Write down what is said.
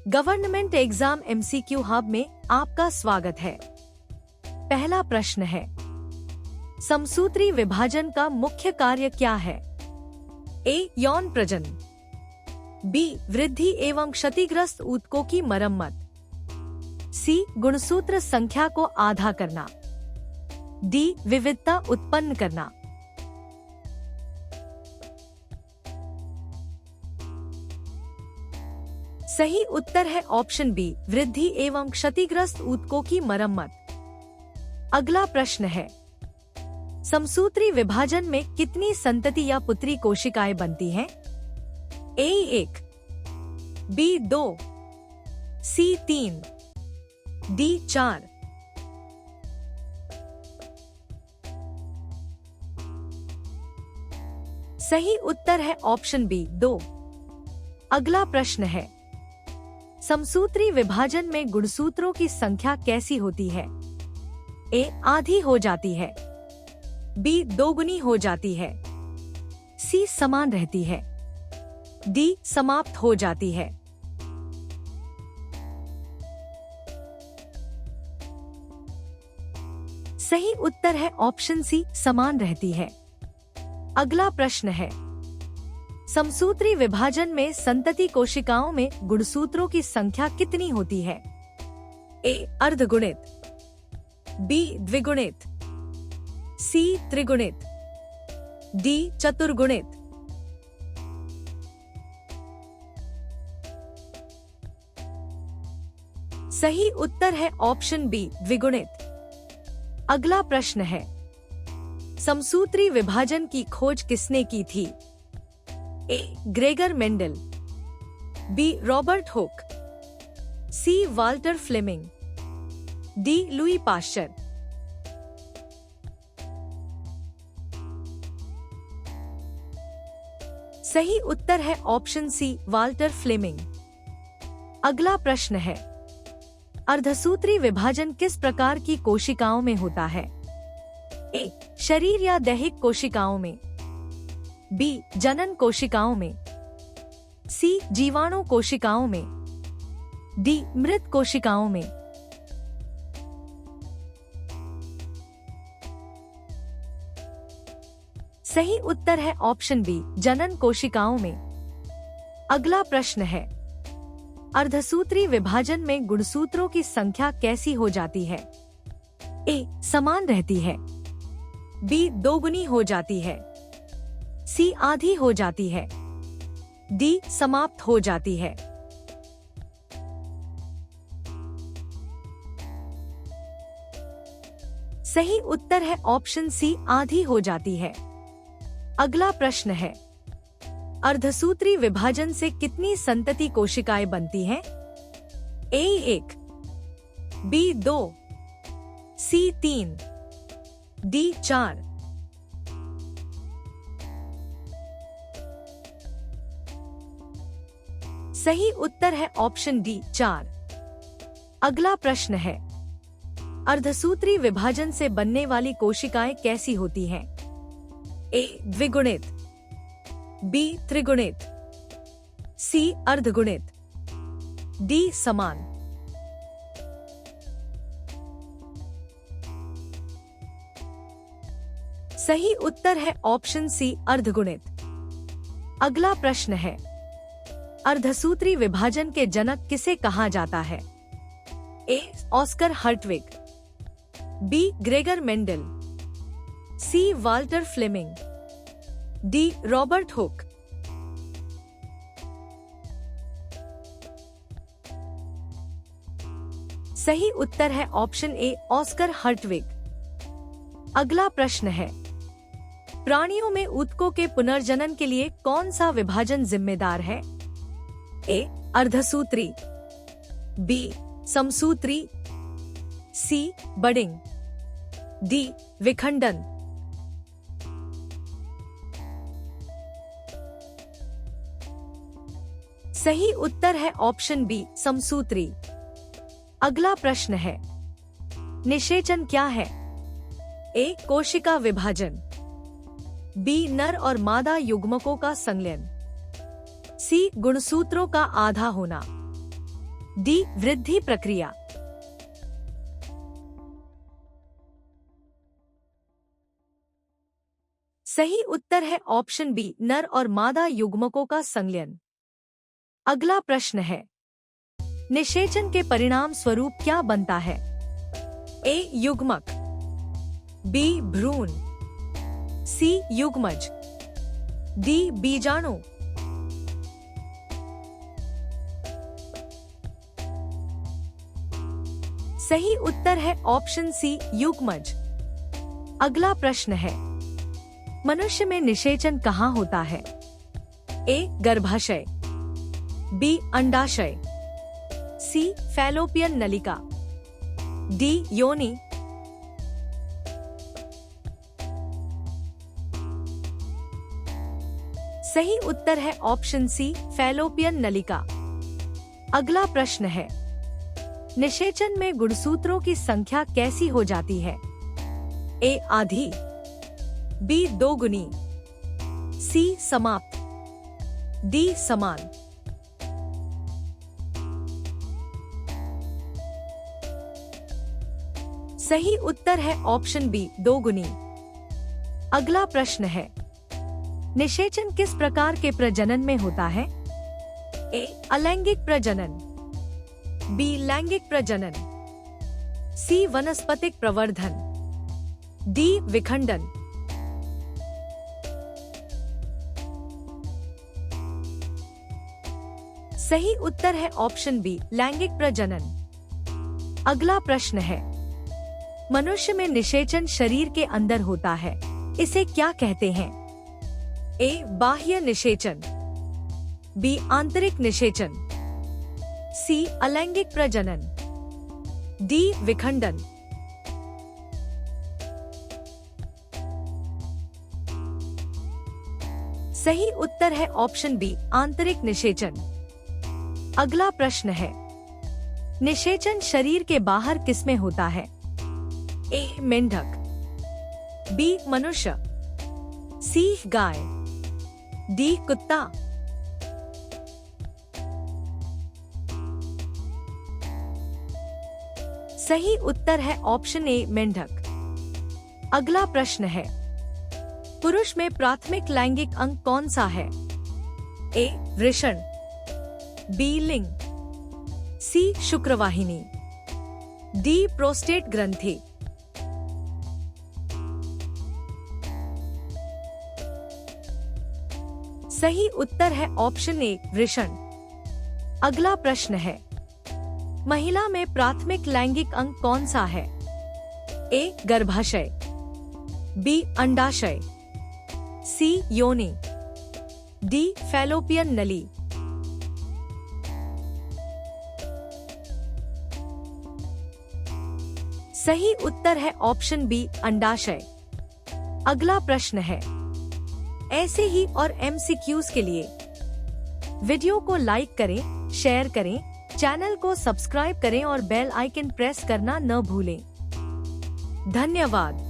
Government exam MCQ hub में आपका स्वागत है। पहला प्रश्न है, समसूत्री विभाजन का मुख्य कार्य क्या है? ए. यौन प्रजनन, बी. वृद्धि एवं क्षतिग्रस्त ऊतकों की मरम्मत, सी. गुणसूत्र संख्या को आधा करना, डी. विविधता उत्पन्न करना। सही उत्तर है ऑप्शन बी, वृद्धि एवं क्षतिग्रस्त ऊतकों की मरम्मत। अगला प्रश्न है, समसूत्री विभाजन में कितनी संतति या पुत्री कोशिकाएं बनती हैं? ए 1, बी 2, सी 3, डी 4। सही उत्तर है ऑप्शन बी 2। अगला प्रश्न है, समसूत्री विभाजन में गुणसूत्रों की संख्या कैसी होती है? ए. आधी हो जाती है, बी. दोगुनी हो जाती है, सी. समान रहती है, डी. समाप्त हो जाती है। सही उत्तर है ऑप्शन सी, समान रहती है। अगला प्रश्न है, समसूत्री विभाजन में संतति कोशिकाओं में गुणसूत्रों की संख्या कितनी होती है? ए. अर्धगुणित, बी. द्विगुणित, सी. त्रिगुणित, डी. चतुर्गुणित। सही उत्तर है ऑप्शन बी, द्विगुणित। अगला प्रश्न है, समसूत्री विभाजन की खोज किसने की थी? A. Gregor Mendel, B. Robert Hooke, C. Walther Flemming, D. Louis Pasteur. सही उत्तर है ऑप्शन सी, वाल्टर फ्लेमिंग। अगला प्रश्न है, अर्धसूत्री विभाजन किस प्रकार की कोशिकाओं में होता है? ए. शरीर या दैहिक कोशिकाओं में, बी. जनन कोशिकाओं में, सी. जीवाणु कोशिकाओं में, डी. मृत कोशिकाओं में। सही उत्तर है ऑप्शन बी, जनन कोशिकाओं में। अगला प्रश्न है, अर्धसूत्री विभाजन में गुणसूत्रों की संख्या कैसी हो जाती है? ए. समान रहती है, बी. दोगुनी हो जाती है, सी. आधी हो जाती है, डी. समाप्त हो जाती है। सही उत्तर है ऑप्शन सी, आधी हो जाती है। अगला प्रश्न है, अर्धसूत्री विभाजन से कितनी संतति कोशिकाएं बनती हैं? ए 1, बी 2, सी 3, डी 4। सही उत्तर है ऑप्शन डी 4। अगला प्रश्न है, अर्धसूत्री विभाजन से बनने वाली कोशिकाएं कैसी होती हैं? ए. द्विगुणित, बी. त्रिगुणित, सी. अर्धगुणित, डी. समान। सही उत्तर है ऑप्शन सी, अर्धगुणित। अगला प्रश्न है, अर्धसूत्री विभाजन के जनक किसे कहा जाता है? A. Oskar Hertwig, B. Gregor Mendel, C. Walther Flemming, D. Robert Hooke. सही उत्तर है ऑप्शन ए, ऑस्कर हर्टविग। अगला प्रश्न है, प्राणियों में ऊतकों के पुनर्जनन के लिए कौन सा विभाजन जिम्मेदार है? ए. अर्धसूत्री, बी. समसूत्री, सी. Budding, D. विखंडन। सही उत्तर है ऑप्शन बी, समसूत्री। अगला प्रश्न है, निषेचन क्या है? ए. कोशिका विभाजन, बी. नर और मादा युग्मकों का संलयन, सी. गुणसूत्रों का आधा होना, डी वृद्धि प्रक्रिया। सही उत्तर है ऑप्शन बी, नर और मादा युग्मकों का संलयन। अगला प्रश्न है, निषेचन के परिणाम स्वरूप क्या बनता है? ए युग्मक, बी भ्रूण, सी युग्मज, डी बीजाणु। सही उत्तर है ऑप्शन सी, युग्मज। अगला प्रश्न है, मनुष्य में निषेचन कहाँ होता है? ए गर्भाशय, बी अंडाशय, सी फैलोपियन नलिका, डी योनि। सही उत्तर है ऑप्शन सी, फैलोपियन नलिका। अगला प्रश्न है, निषेचन में गुणसूत्रों की संख्या कैसी हो जाती है? ए आधी, बी दोगुनी, सी समाप्त, डी समान। सही उत्तर है ऑप्शन बी, दोगुनी। अगला प्रश्न है, निषेचन किस प्रकार के प्रजनन में होता है? ए अलैंगिक प्रजनन, बी लैंगिक प्रजनन, सी वनस्पतिक प्रवर्धन, डी विखंडन। सही उत्तर है ऑप्शन बी, लैंगिक प्रजनन। अगला प्रश्न है, मनुष्य में निषेचन शरीर के अंदर होता है, इसे क्या कहते हैं? ए बाह्य निषेचन, बी आंतरिक निषेचन, सी अलैंगिक प्रजनन, डी विखंडन। सही उत्तर है ऑप्शन बी, आंतरिक निषेचन। अगला प्रश्न है, निषेचन शरीर के बाहर किसमें होता है? ए मेंढक, बी मनुष्य, सी गाय, डी कुत्ता। सही उत्तर है ऑप्शन ए, मेंढक। अगला प्रश्न है, पुरुष में प्राथमिक लैंगिक अंग कौन सा है? ए वृषण, बी लिंग, सी शुक्रवाहिनी, डी प्रोस्टेट ग्रंथि। सही उत्तर है ऑप्शन ए, वृषण। अगला प्रश्न है, महिला में प्राथमिक लैंगिक अंग कौन सा है? ए गर्भाशय, बी अंडाशय, सी योनि, डी फैलोपियन नली। सही उत्तर है ऑप्शन बी, अंडाशय। अगला प्रश्न है, ऐसे ही और MCQs के लिए वीडियो को लाइक करें, शेयर करें, चैनल को सब्सक्राइब करें और बेल आइकन प्रेस करना न भूलें। धन्यवाद।